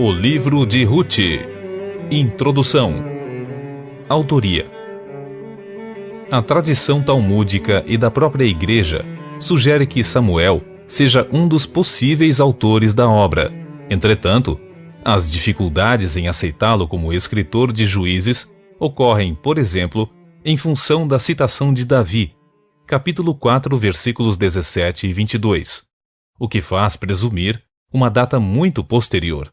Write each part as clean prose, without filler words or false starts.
O livro de Ruth. Introdução. Autoria. A tradição talmúdica e da própria Igreja sugere que Samuel seja um dos possíveis autores da obra. Entretanto, as dificuldades em aceitá-lo como escritor de Juízes ocorrem, por exemplo, em função da citação de Davi, capítulo 4, versículos 17 e 22, o que faz presumir uma data muito posterior.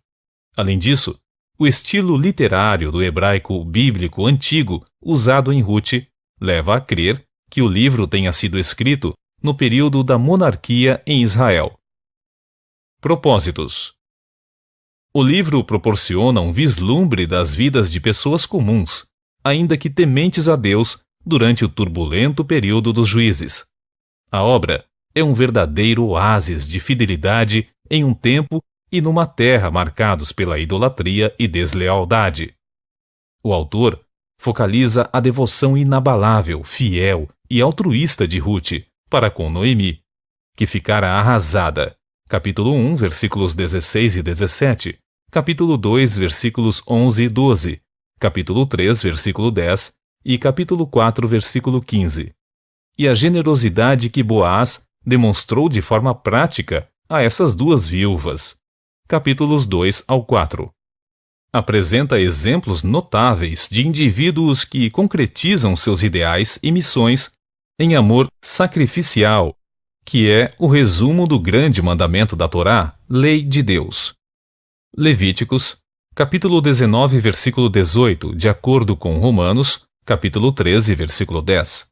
Além disso, o estilo literário do hebraico bíblico antigo usado em Ruth leva a crer que o livro tenha sido escrito no período da monarquia em Israel. Propósitos. O livro proporciona um vislumbre das vidas de pessoas comuns, ainda que tementes a Deus, durante o turbulento período dos juízes. A obra é um verdadeiro oásis de fidelidade em um tempo e numa terra marcados pela idolatria e deslealdade. O autor focaliza a devoção inabalável, fiel e altruísta de Ruth para com Noemi, que ficara arrasada. Capítulo 1, versículos 16 e 17, capítulo 2, versículos 11 e 12, capítulo 3, versículo 10 e capítulo 4, versículo 15. E a generosidade que Boaz demonstrou de forma prática a essas duas viúvas. Capítulos 2 ao 4. Apresenta exemplos notáveis de indivíduos que concretizam seus ideais e missões em amor sacrificial, que é o resumo do grande mandamento da Torá, Lei de Deus. Levíticos, capítulo 19, versículo 18, de acordo com Romanos, capítulo 13, versículo 10.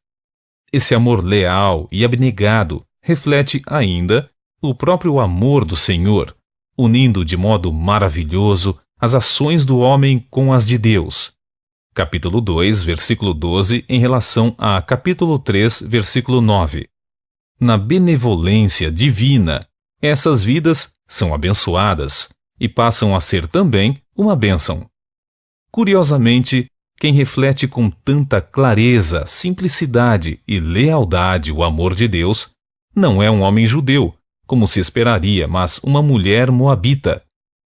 Esse amor leal e abnegado reflete ainda o próprio amor do Senhor, unindo de modo maravilhoso as ações do homem com as de Deus. Capítulo 2, versículo 12, em relação a capítulo 3, versículo 9. Na benevolência divina, essas vidas são abençoadas e passam a ser também uma bênção. Curiosamente, quem reflete com tanta clareza, simplicidade e lealdade o amor de Deus não é um homem judeu, como se esperaria, mas uma mulher moabita.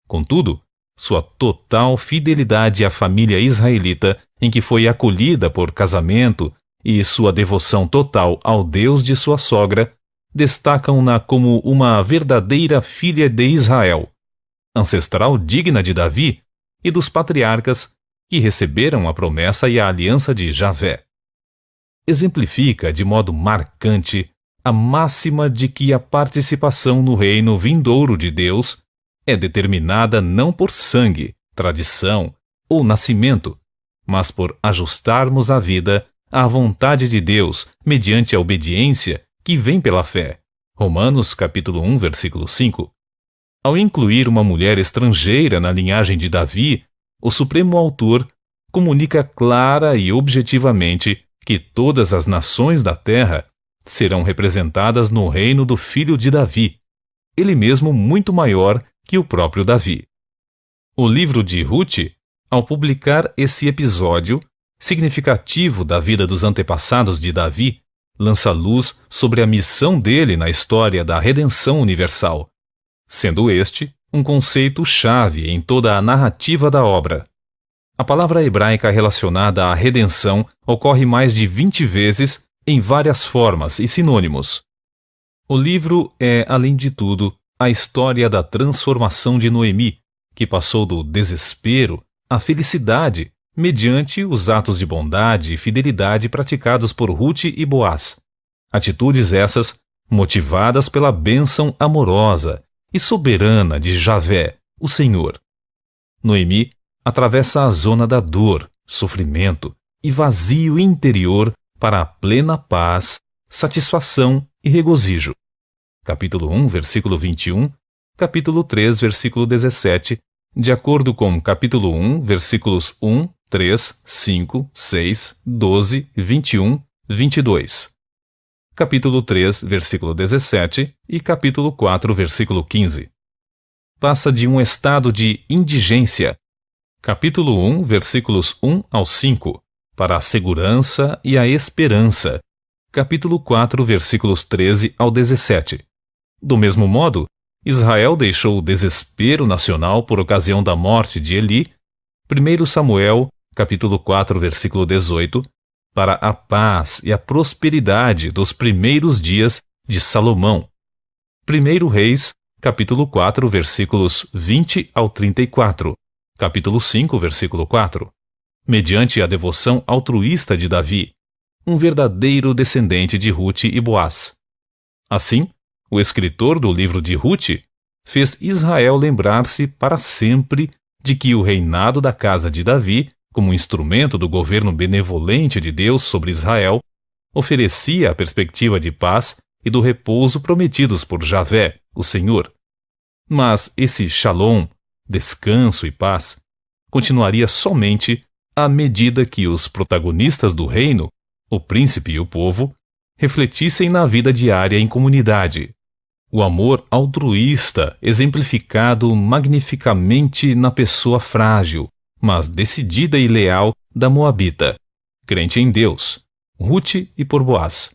Contudo, sua total fidelidade à família israelita em que foi acolhida por casamento e sua devoção total ao Deus de sua sogra destacam-na como uma verdadeira filha de Israel, ancestral digna de Davi e dos patriarcas que receberam a promessa e a aliança de Javé. Exemplifica de modo marcante a máxima de que a participação no reino vindouro de Deus é determinada não por sangue, tradição ou nascimento, mas por ajustarmos a vida à vontade de Deus mediante a obediência que vem pela fé. Romanos capítulo 1, versículo 5. Ao incluir uma mulher estrangeira na linhagem de Davi, o Supremo Autor comunica clara e objetivamente que todas as nações da terra serão representadas no reino do filho de Davi, ele mesmo muito maior que o próprio Davi. O livro de Ruth, ao publicar esse episódio significativo da vida dos antepassados de Davi, lança luz sobre a missão dele na história da redenção universal, sendo este um conceito-chave em toda a narrativa da obra. A palavra hebraica relacionada à redenção ocorre mais de 20 vezes em várias formas e sinônimos. O livro é, além de tudo, a história da transformação de Noemi, que passou do desespero à felicidade mediante os atos de bondade e fidelidade praticados por Ruth e Boaz. Atitudes essas motivadas pela bênção amorosa e soberana de Javé, o Senhor. Noemi atravessa a zona da dor, sofrimento e vazio interior para a plena paz, satisfação e regozijo. Capítulo 1, versículo 21, capítulo 3, versículo 17, de acordo com capítulo 1, versículos 1, 3, 5, 6, 12, 21, 22. Capítulo 3, versículo 17 e capítulo 4, versículo 15. Passa de um estado de indigência, capítulo 1, versículos 1 ao 5, para a segurança e a esperança, capítulo 4, versículos 13 ao 17. Do mesmo modo, Israel deixou o desespero nacional por ocasião da morte de Eli, 1 Samuel, capítulo 4, versículo 18, para a paz e a prosperidade dos primeiros dias de Salomão. 1 Reis, capítulo 4, versículos 20 ao 34, capítulo 5, versículo 4, mediante a devoção altruísta de Davi, um verdadeiro descendente de Rute e Boaz. Assim, o escritor do livro de Rute fez Israel lembrar-se para sempre de que o reinado da casa de Davi, como instrumento do governo benevolente de Deus sobre Israel, oferecia a perspectiva de paz e do repouso prometidos por Javé, o Senhor. Mas esse shalom, descanso e paz, continuaria somente à medida que os protagonistas do reino, o príncipe e o povo, refletissem na vida diária em comunidade. O amor altruísta exemplificado magnificamente na pessoa frágil, mas decidida e leal da Moabita, crente em Deus, Rute e por Boaz.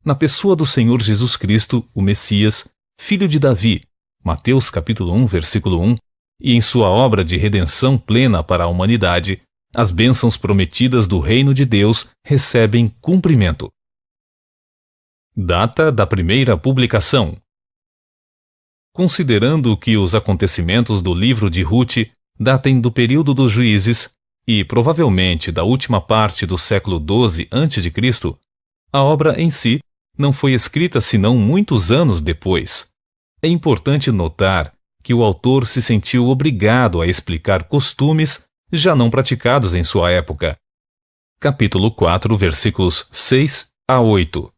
Na pessoa do Senhor Jesus Cristo, o Messias, filho de Davi, Mateus capítulo 1, versículo 1, e em sua obra de redenção plena para a humanidade, as bênçãos prometidas do reino de Deus recebem cumprimento. Data da primeira publicação. Considerando que os acontecimentos do livro de Rute datem do período dos juízes e provavelmente da última parte do século XII a.C., a obra em si não foi escrita senão muitos anos depois. É importante notar que o autor se sentiu obrigado a explicar costumes já não praticados em sua época. Capítulo 4, versículos 6 a 8.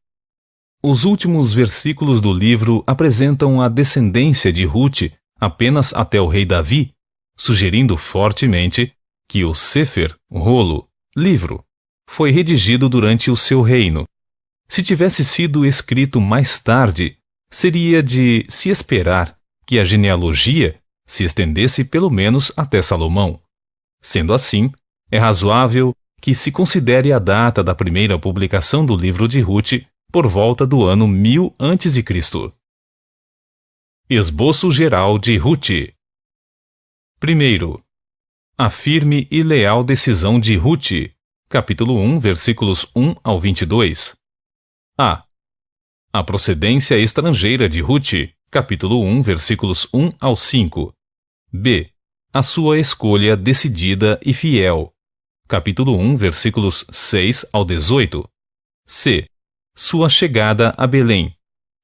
Os últimos versículos do livro apresentam a descendência de Rute apenas até o rei Davi, sugerindo fortemente que o Sefer, rolo, livro, foi redigido durante o seu reino. Se tivesse sido escrito mais tarde, seria de se esperar que a genealogia se estendesse pelo menos até Salomão. Sendo assim, é razoável que se considere a data da primeira publicação do livro de Rute por volta do ano 1000 a.C. Esboço geral de Rute. Primeiro, a firme e leal decisão de Rute, capítulo 1, versículos 1 ao 22. A procedência estrangeira de Rute, capítulo 1, versículos 1 ao 5. B. A sua escolha decidida e fiel, capítulo 1, versículos 6 ao 18. C. Sua chegada a Belém,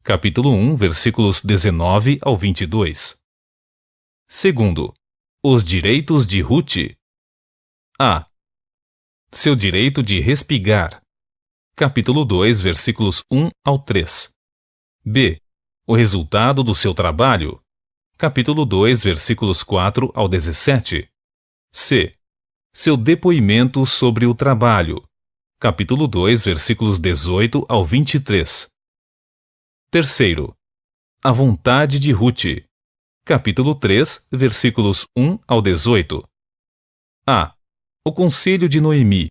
capítulo 1, versículos 19 ao 22. Segundo, os direitos de Rute. A. Seu direito de respigar, capítulo 2, versículos 1 ao 3. B. O resultado do seu trabalho, capítulo 2, versículos 4 ao 17. C. Seu depoimento sobre o trabalho, capítulo 2, versículos 18 ao 23. Terceiro, a vontade de Rute, capítulo 3, versículos 1 ao 18. A. O conselho de Noemi,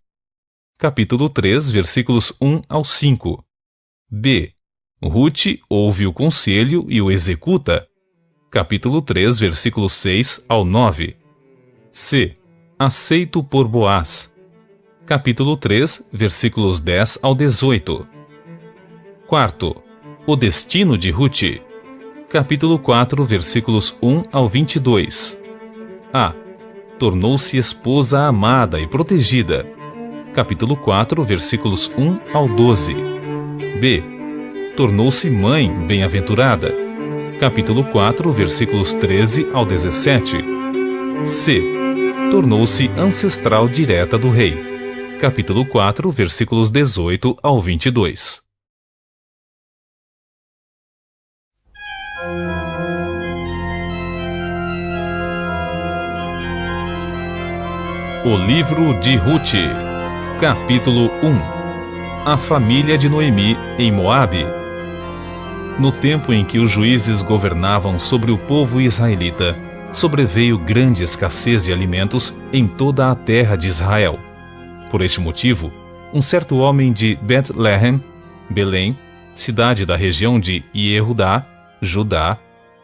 capítulo 3, versículos 1 ao 5. B. Rute ouve o conselho e o executa, capítulo 3, versículos 6 ao 9. C. Aceito por Boaz, capítulo 3, versículos 10 ao 18. Quarto, o destino de Rute, capítulo 4, versículos 1 ao 22. A. Tornou-se esposa amada e protegida, capítulo 4, versículos 1 ao 12. B. Tornou-se mãe bem-aventurada, capítulo 4, versículos 13 ao 17. C. Tornou-se ancestral direta do rei, capítulo 4, versículos 18 ao 22. O livro de Rute, capítulo 1. A família de Noemi em Moabe. No tempo em que os juízes governavam sobre o povo israelita, sobreveio grande escassez de alimentos em toda a terra de Israel. Por este motivo, um certo homem de Betlehem, Belém, cidade da região de Iehudá, Judá,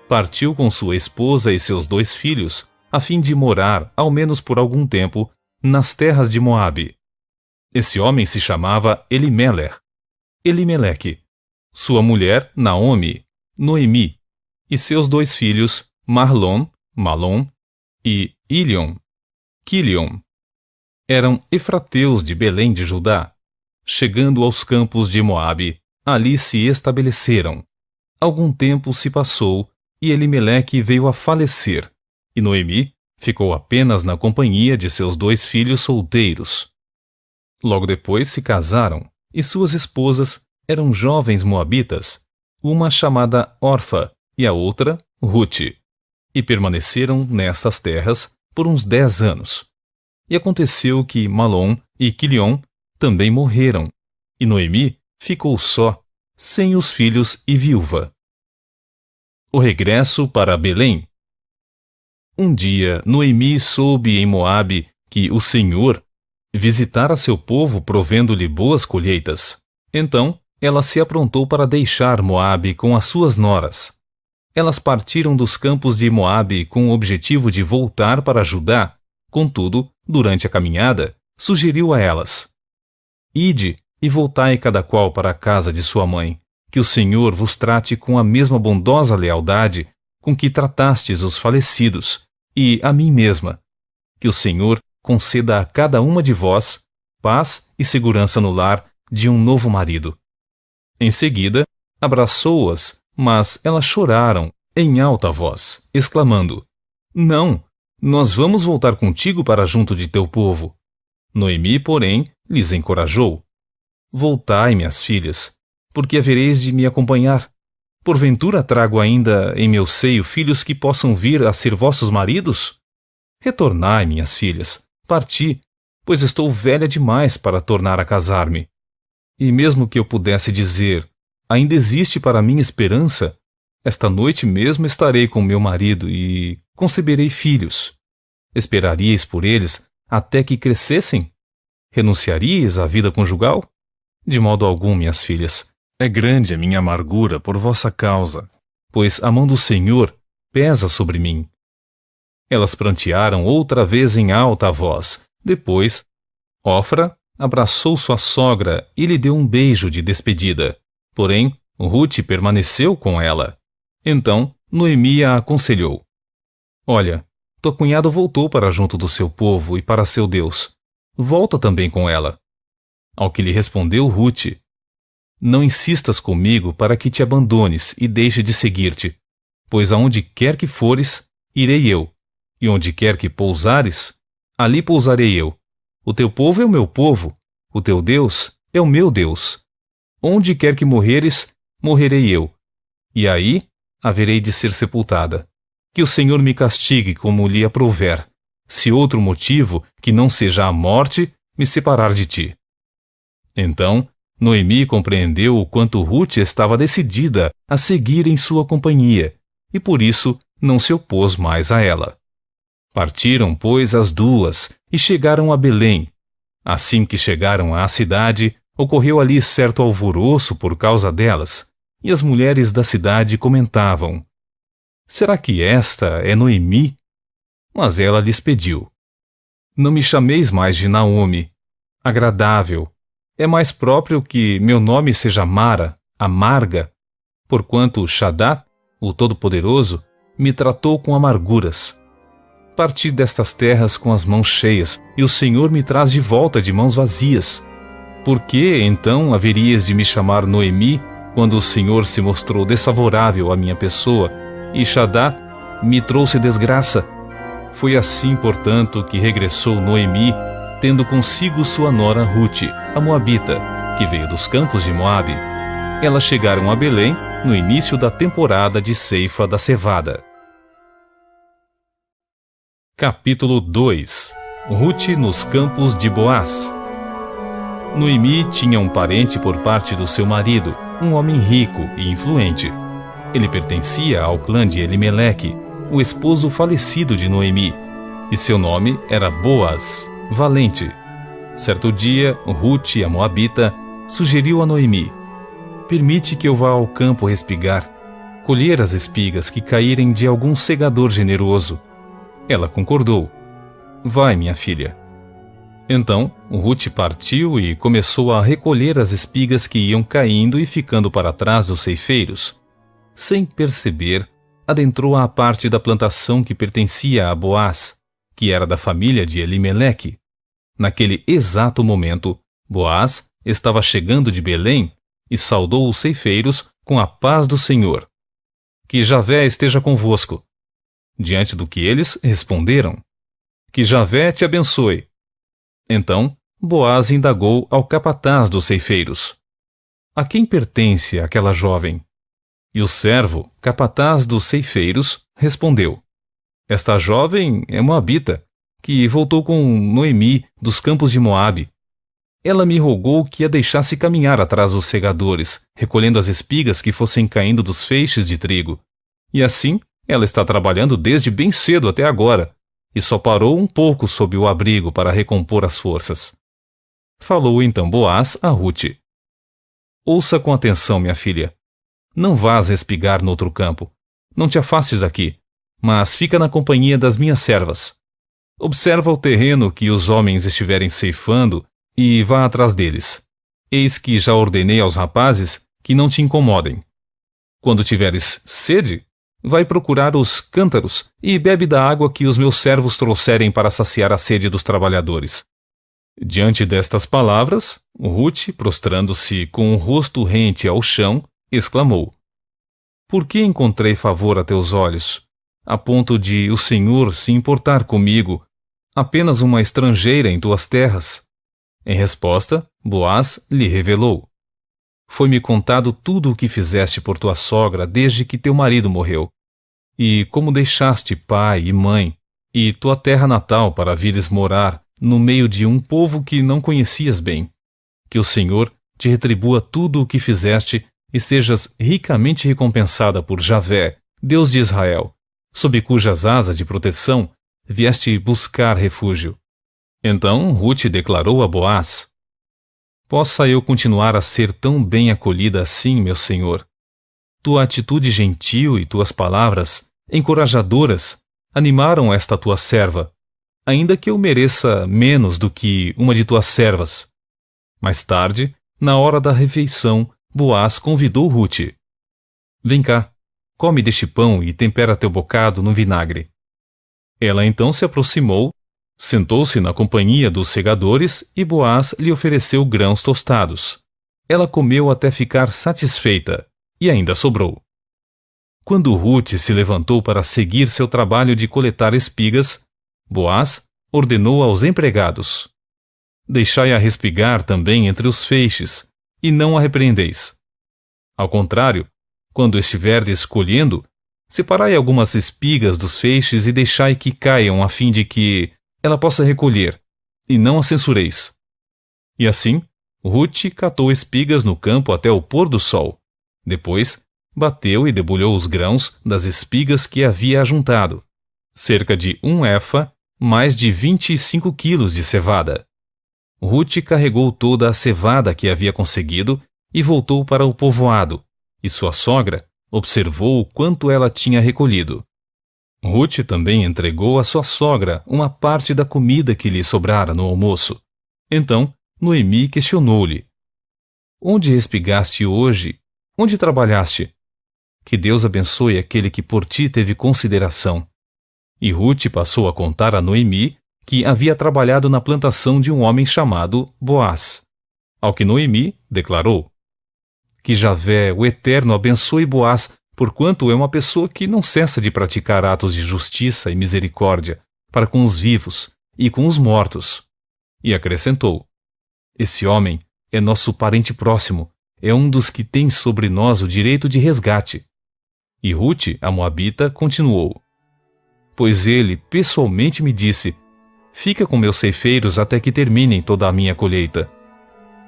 partiu com sua esposa e seus 2 filhos, a fim de morar, ao menos por algum tempo, nas terras de Moabe. Esse homem se chamava Elimeleque, sua mulher Naomi, Noemi, e seus 2 filhos Malom e Quilion. Eram efrateus de Belém de Judá. Chegando aos campos de Moabe, ali se estabeleceram. Algum tempo se passou e Elimeleque veio a falecer, e Noemi ficou apenas na companhia de seus 2 filhos solteiros. Logo depois se casaram, e suas esposas eram jovens moabitas, uma chamada Orfa e a outra Ruth, e permaneceram nestas terras por uns 10 anos. E aconteceu que Malom e Quilion também morreram, e Noemi ficou só, sem os filhos e viúva. O regresso para Belém. Um dia Noemi soube em Moabe que o Senhor visitara seu povo provendo-lhe boas colheitas. Então ela se aprontou para deixar Moabe com as suas noras. Elas partiram dos campos de Moabe com o objetivo de voltar para Judá. Contudo, durante a caminhada, sugeriu a elas: Ide e voltai cada qual para a casa de sua mãe, que o Senhor vos trate com a mesma bondosa lealdade com que tratastes os falecidos, e a mim mesma. Que o Senhor conceda a cada uma de vós paz e segurança no lar de um novo marido. Em seguida, abraçou-as, mas elas choraram em alta voz, exclamando: Não, nós vamos voltar contigo para junto de teu povo. Noemi, porém, lhes encorajou: Voltai, minhas filhas, porque havereis de me acompanhar. Porventura trago ainda em meu seio filhos que possam vir a ser vossos maridos? Retornai, minhas filhas, parti, pois estou velha demais para tornar a casar-me. E mesmo que eu pudesse dizer: ainda existe para mim esperança, esta noite mesmo estarei com meu marido e conceberei filhos. Esperaríeis por eles até que crescessem? Renunciaríeis à vida conjugal? De modo algum, minhas filhas. É grande a minha amargura por vossa causa, pois a mão do Senhor pesa sobre mim. Elas prantearam outra vez em alta voz. Depois, Ofra abraçou sua sogra e lhe deu um beijo de despedida. Porém, Ruth permaneceu com ela. Então, Noemi a aconselhou: Olha, tua cunhada voltou para junto do seu povo e para seu Deus. Volta também com ela. Ao que lhe respondeu Ruth: Não insistas comigo para que te abandones e deixe de seguir-te, pois aonde quer que fores, irei eu, e onde quer que pousares, ali pousarei eu. O teu povo é o meu povo, o teu Deus é o meu Deus. Onde quer que morreres, morrerei eu, e aí haverei de ser sepultada. Que o Senhor me castigue como lhe aprouver, se outro motivo, que não seja a morte, me separar de ti. Então, Noemi compreendeu o quanto Ruth estava decidida a seguir em sua companhia, e por isso não se opôs mais a ela. Partiram, pois, as duas, e chegaram a Belém. Assim que chegaram à cidade, ocorreu ali certo alvoroço por causa delas, e as mulheres da cidade comentavam: Será que esta é Noemi? Mas ela lhes pediu: Não me chameis mais de Naomi, agradável. É mais próprio que meu nome seja Mara, amarga, porquanto Shaddá, o Todo-Poderoso, me tratou com amarguras. Parti destas terras com as mãos cheias, e o Senhor me traz de volta de mãos vazias. Por que, então, haveríeis de me chamar Noemi, quando o Senhor se mostrou desfavorável à minha pessoa, e Shaddá me trouxe desgraça? Foi assim, portanto, que regressou Noemi, tendo consigo sua nora Ruth, a Moabita, que veio dos campos de Moabe. Elas chegaram a Belém no início da temporada de ceifa da cevada. Capítulo 2. Ruth nos campos de Boaz. Noemi tinha um parente por parte do seu marido, um homem rico e influente. Ele pertencia ao clã de Elimeleque, o esposo falecido de Noemi, e seu nome era Boaz, valente. Certo dia, Ruth, a Moabita, sugeriu a Noemi: Permite que eu vá ao campo respigar. colher as espigas que caírem de algum segador generoso. Ela concordou. Vai, minha filha. Então, Ruth partiu e começou a recolher as espigas que iam caindo e ficando para trás dos ceifeiros. Sem perceber, adentrou à parte da plantação que pertencia a Boaz, que era da família de Elimeleque. Naquele exato momento, Boaz estava chegando de Belém e saudou os ceifeiros com a paz do Senhor. Que Javé esteja convosco. Diante do que eles responderam: Que Javé te abençoe. Então, Boaz indagou ao capataz dos ceifeiros: A quem pertence aquela jovem? E o servo, capataz dos ceifeiros, respondeu: Esta jovem é moabita, que voltou com Noemi dos campos de Moabe. Ela me rogou que a deixasse caminhar atrás dos segadores, recolhendo as espigas que fossem caindo dos feixes de trigo. E assim, ela está trabalhando desde bem cedo até agora, e só parou um pouco sob o abrigo para recompor as forças. Falou então Boaz a Ruth: Ouça com atenção, minha filha. Não vás espigar no outro campo. Não te afastes daqui, mas fica na companhia das minhas servas. Observa o terreno que os homens estiverem ceifando e vá atrás deles. Eis que já ordenei aos rapazes que não te incomodem. Quando tiveres sede, vai procurar os cântaros e bebe da água que os meus servos trouxerem para saciar a sede dos trabalhadores. Diante destas palavras, Ruth, prostrando-se com o rosto rente ao chão, exclamou: Por que encontrei favor a teus olhos, a ponto de o Senhor se importar comigo, apenas uma estrangeira em tuas terras? Em resposta, Boaz lhe revelou: Foi-me contado tudo o que fizeste por tua sogra desde que teu marido morreu, e como deixaste pai e mãe, e tua terra natal para vires morar no meio de um povo que não conhecias bem. Que o Senhor te retribua tudo o que fizeste e sejas ricamente recompensada por Javé, Deus de Israel, sob cujas asas de proteção vieste buscar refúgio. Então Ruth declarou a Boaz: Possa eu continuar a ser tão bem acolhida assim, meu senhor? Tua atitude gentil e tuas palavras encorajadoras animaram esta tua serva, ainda que eu mereça menos do que uma de tuas servas. Mais tarde, na hora da refeição, Boaz convidou Ruth: Vem cá, come deste pão e tempera teu bocado no vinagre. Ela então se aproximou, sentou-se na companhia dos segadores e Boaz lhe ofereceu grãos tostados. Ela comeu até ficar satisfeita, e ainda sobrou. Quando Ruth se levantou para seguir seu trabalho de coletar espigas, Boaz ordenou aos empregados: Deixai-a respigar também entre os feixes, e não a repreendeis. Ao contrário, quando estiverdes colhendo, separai algumas espigas dos feixes e deixai que caiam a fim de que ela possa recolher, e não a censureis. E assim, Ruth catou espigas no campo até o pôr do sol. Depois, bateu e debulhou os grãos das espigas que havia ajuntado, cerca de 1 efa, mais de 25 quilos de cevada. Ruth carregou toda a cevada que havia conseguido e voltou para o povoado, e sua sogra observou o quanto ela tinha recolhido. Ruth também entregou à sua sogra uma parte da comida que lhe sobrara no almoço. Então, Noemi questionou-lhe: Onde espigaste hoje? Onde trabalhaste? Que Deus abençoe aquele que por ti teve consideração. E Ruth passou a contar a Noemi que havia trabalhado na plantação de um homem chamado Boaz. Ao que Noemi declarou: Que Javé, o Eterno, abençoe Boaz, porquanto é uma pessoa que não cessa de praticar atos de justiça e misericórdia para com os vivos e com os mortos. E acrescentou: Esse homem é nosso parente próximo, é um dos que tem sobre nós o direito de resgate. E Ruth, a moabita, continuou: Pois ele pessoalmente me disse: Fica com meus ceifeiros até que terminem toda a minha colheita.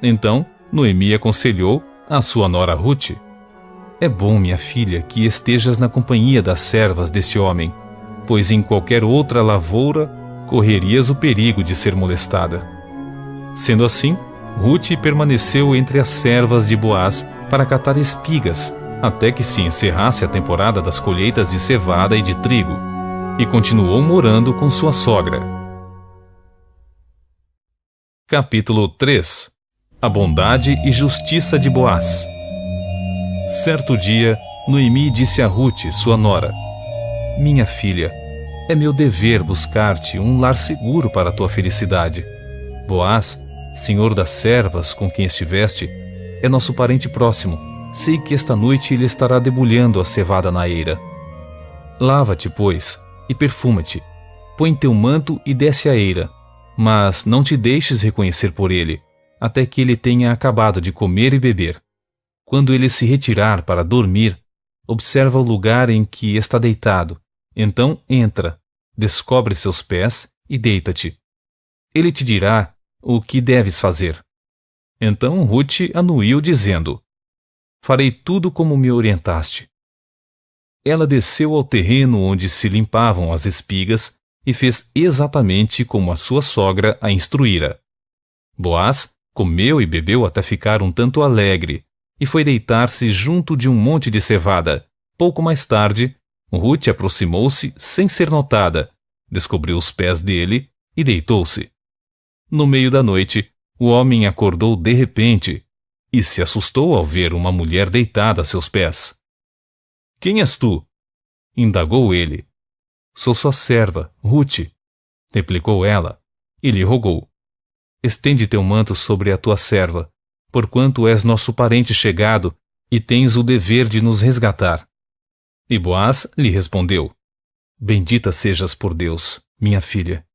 Então Noemi aconselhou a sua nora Ruth: É bom, minha filha, que estejas na companhia das servas deste homem, pois em qualquer outra lavoura correrias o perigo de ser molestada. Sendo assim, Ruth permaneceu entre as servas de Boaz para catar espigas, até que se encerrasse a temporada das colheitas de cevada e de trigo, e continuou morando com sua sogra. Capítulo 3. A bondade e justiça de Boaz. Certo dia, Noemi disse a Rute, sua nora: Minha filha, é meu dever buscar-te um lar seguro para a tua felicidade. Boaz, senhor das servas com quem estiveste, é nosso parente próximo. Sei que esta noite ele estará debulhando a cevada na eira. Lava-te, pois, e perfuma-te. Põe teu manto e desce a eira, mas não te deixes reconhecer por ele, até que ele tenha acabado de comer e beber. Quando ele se retirar para dormir, observa o lugar em que está deitado. Então entra, descobre seus pés e deita-te. Ele te dirá o que deves fazer. Então Rute anuiu, dizendo: Farei tudo como me orientaste. Ela desceu ao terreno onde se limpavam as espigas e fez exatamente como a sua sogra a instruíra. Boaz comeu e bebeu até ficar um tanto alegre e foi deitar-se junto de um monte de cevada. Pouco mais tarde, Rute aproximou-se sem ser notada, descobriu os pés dele e deitou-se. No meio da noite, o homem acordou de repente e se assustou ao ver uma mulher deitada a seus pés. Quem és tu? Indagou ele. Sou sua serva, Rute, replicou ela, e lhe rogou: Estende teu manto sobre a tua serva, porquanto és nosso parente chegado e tens o dever de nos resgatar. E Boaz lhe respondeu: Bendita sejas por Deus, minha filha.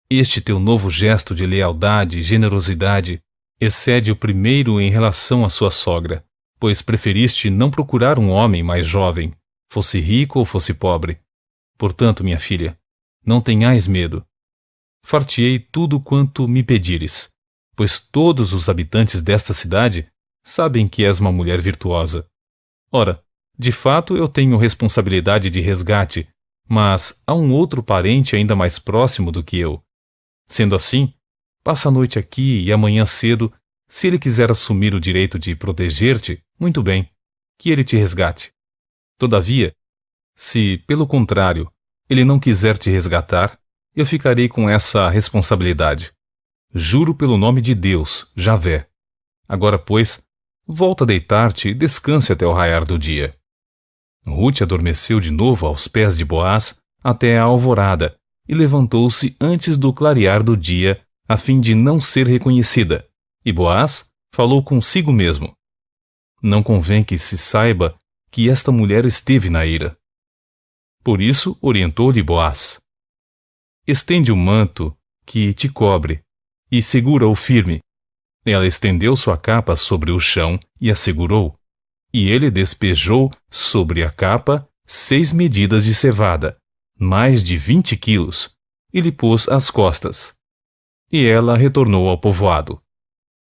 Este teu novo gesto de lealdade e generosidade excede o primeiro em relação à sua sogra, pois preferiste não procurar um homem mais jovem, fosse rico ou fosse pobre. Portanto, minha filha, não tenhais medo. Far-te-ei tudo quanto me pedires, pois todos os habitantes desta cidade sabem que és uma mulher virtuosa. Ora, de fato eu tenho responsabilidade de resgate, mas há um outro parente ainda mais próximo do que eu. Sendo assim, passa a noite aqui e amanhã cedo, se ele quiser assumir o direito de proteger-te, muito bem, que ele te resgate. Todavia, se, pelo contrário, ele não quiser te resgatar, eu ficarei com essa responsabilidade. Juro pelo nome de Deus, Javé. Agora, pois, volta a deitar-te e descanse até o raiar do dia. Rute adormeceu de novo aos pés de Boaz até a alvorada e levantou-se antes do clarear do dia, a fim de não ser reconhecida. E Boaz falou consigo mesmo: Não convém que se saiba que esta mulher esteve na eira. Por isso orientou-lhe Boaz: Estende o manto que te cobre e segura-o firme. Ela estendeu sua capa sobre o chão e a segurou, e ele despejou sobre a capa 6 medidas de cevada, mais de 20 quilos, e lhe pôs às costas. E ela retornou ao povoado.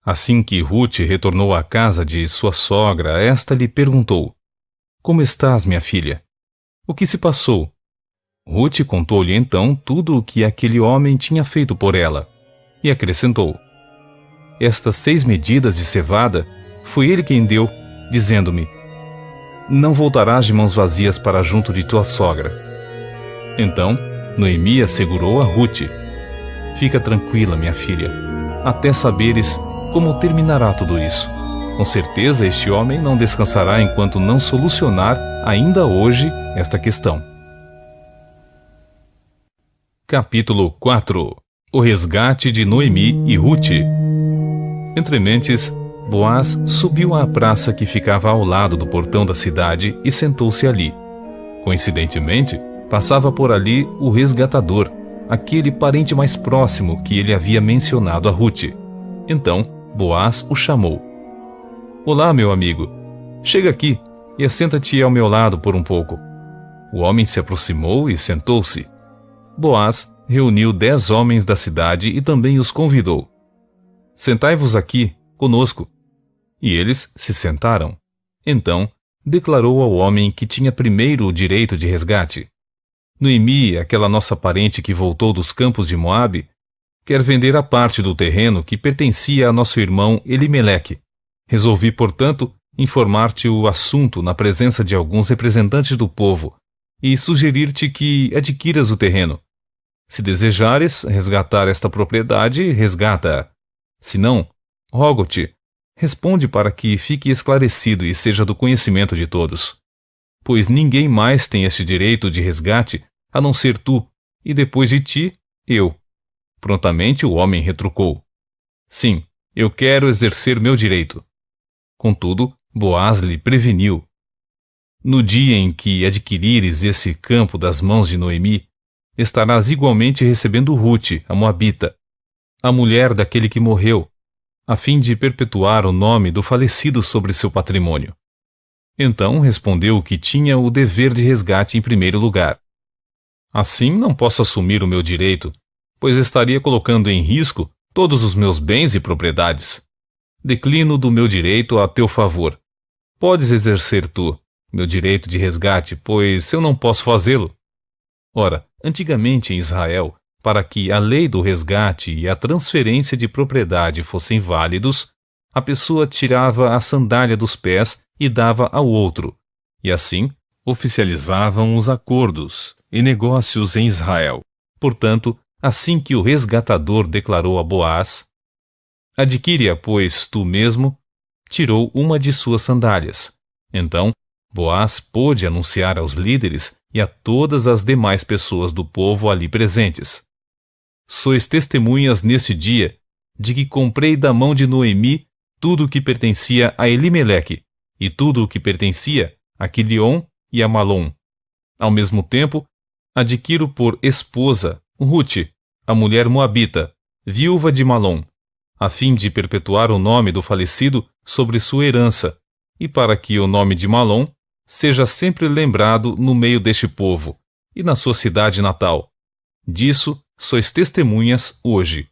Assim que Rute retornou à casa de sua sogra, esta lhe perguntou: Como estás, minha filha? O que se passou? Rute contou-lhe então tudo o que aquele homem tinha feito por ela, e acrescentou: Estas 6 medidas de cevada foi ele quem deu, dizendo-me: Não voltarás de mãos vazias para junto de tua sogra. Então Noemi assegurou a Rute: Fica tranquila, minha filha, até saberes como terminará tudo isso. Com certeza este homem não descansará enquanto não solucionar ainda hoje esta questão. Capítulo 4. O resgate de Noemi e Rute. Entrementes, Boaz subiu à praça que ficava ao lado do portão da cidade e sentou-se ali. Coincidentemente, passava por ali o resgatador, aquele parente mais próximo que ele havia mencionado a Rute. Então, Boaz o chamou. Olá, meu amigo. Chega aqui e assenta-te ao meu lado por um pouco. O homem se aproximou e sentou-se. Boaz reuniu 10 homens da cidade e também os convidou. Sentai-vos aqui, conosco. E eles se sentaram. Então, declarou ao homem que tinha primeiro o direito de resgate: Noemi, aquela nossa parente que voltou dos campos de Moabe, quer vender a parte do terreno que pertencia a nosso irmão Elimeleque. Resolvi, portanto, informar-te o assunto na presença de alguns representantes do povo e sugerir-te que adquiras o terreno. Se desejares resgatar esta propriedade, resgata-a. Se não, rogo-te, responde para que fique esclarecido e seja do conhecimento de todos. Pois ninguém mais tem este direito de resgate a não ser tu, e depois de ti, eu. Prontamente o homem retrucou: Sim, eu quero exercer meu direito. Contudo, Boaz lhe preveniu: No dia em que adquirires esse campo das mãos de Noemi, estarás igualmente recebendo Rute, a Moabita, a mulher daquele que morreu, a fim de perpetuar o nome do falecido sobre seu patrimônio. Então respondeu o que tinha o dever de resgate em primeiro lugar: Assim não posso assumir o meu direito, pois estaria colocando em risco todos os meus bens e propriedades. Declino do meu direito a teu favor. Podes exercer tu meu direito de resgate, pois eu não posso fazê-lo. Ora, antigamente em Israel, para que a lei do resgate e a transferência de propriedade fossem válidos, a pessoa tirava a sandália dos pés e dava ao outro, e assim oficializavam os acordos e negócios em Israel. Portanto, assim que o resgatador declarou a Boaz: Adquire-a, pois, tu mesmo, tirou uma de suas sandálias. Então, Boaz pôde anunciar aos líderes e a todas as demais pessoas do povo ali presentes: Sois testemunhas nesse dia de que comprei da mão de Noemi tudo o que pertencia a Elimeleque e tudo o que pertencia a Quilion e a Malom. Ao mesmo tempo, adquiro por esposa Rute, a mulher moabita, viúva de Malom, a fim de perpetuar o nome do falecido sobre sua herança, e para que o nome de Malom seja sempre lembrado no meio deste povo e na sua cidade natal. Disso sois testemunhas hoje.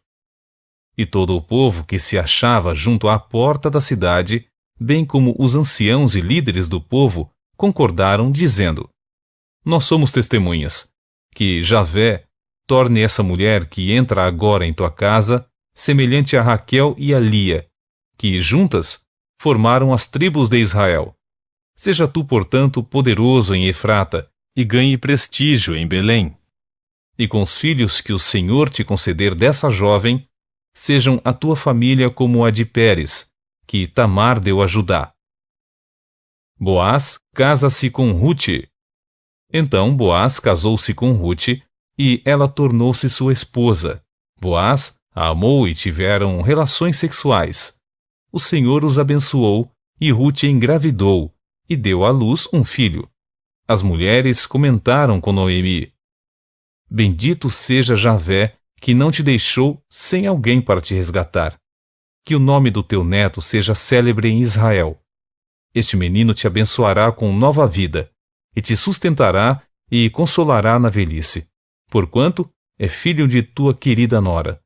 E todo o povo que se achava junto à porta da cidade, bem como os anciãos e líderes do povo, concordaram, dizendo: Nós somos testemunhas, que Javé torne essa mulher que entra agora em tua casa semelhante a Raquel e a Lia, que juntas formaram as tribos de Israel. Seja tu, portanto, poderoso em Efrata e ganhe prestígio em Belém. E com os filhos que o Senhor te conceder dessa jovem, sejam a tua família como a de Pérez, que Tamar deu a Judá. Boaz casa-se com Rute. Então Boaz casou-se com Rute, e ela tornou-se sua esposa. Boaz a amou e tiveram relações sexuais. O Senhor os abençoou, e Rute engravidou, e deu à luz um filho. As mulheres comentaram com Noemi: Bendito seja Javé, que não te deixou sem alguém para te resgatar. Que o nome do teu neto seja célebre em Israel. Este menino te abençoará com nova vida, e te sustentará e consolará na velhice, porquanto é filho de tua querida nora,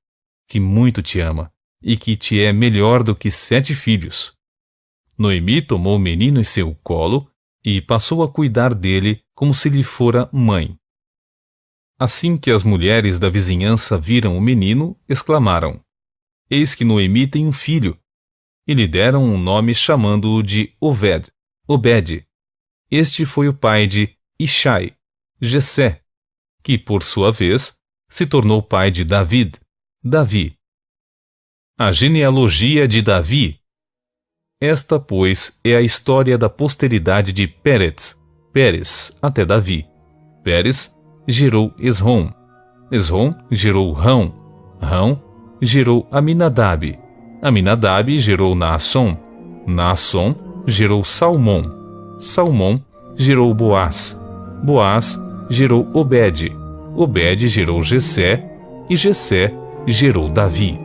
que muito te ama, e que te é melhor do que 7 filhos. Noemi tomou o menino em seu colo e passou a cuidar dele como se lhe fora mãe. Assim que as mulheres da vizinhança viram o menino, exclamaram: Eis que Noemi tem um filho. E lhe deram um nome chamando-o de Obed. Este foi o pai de Ishai, Jessé, que, por sua vez, se tornou pai de Davi. A genealogia de Davi. Esta, pois, é a história da posteridade de Pérez até Davi. Pérez gerou Esrom. Esrom gerou Rão. Rão gerou Aminadab. Aminadab gerou Naasson. Naasson gerou Salmão. Salmão gerou Boaz. Boaz gerou Obed. Obed gerou Jessé. E Jessé gerou Davi.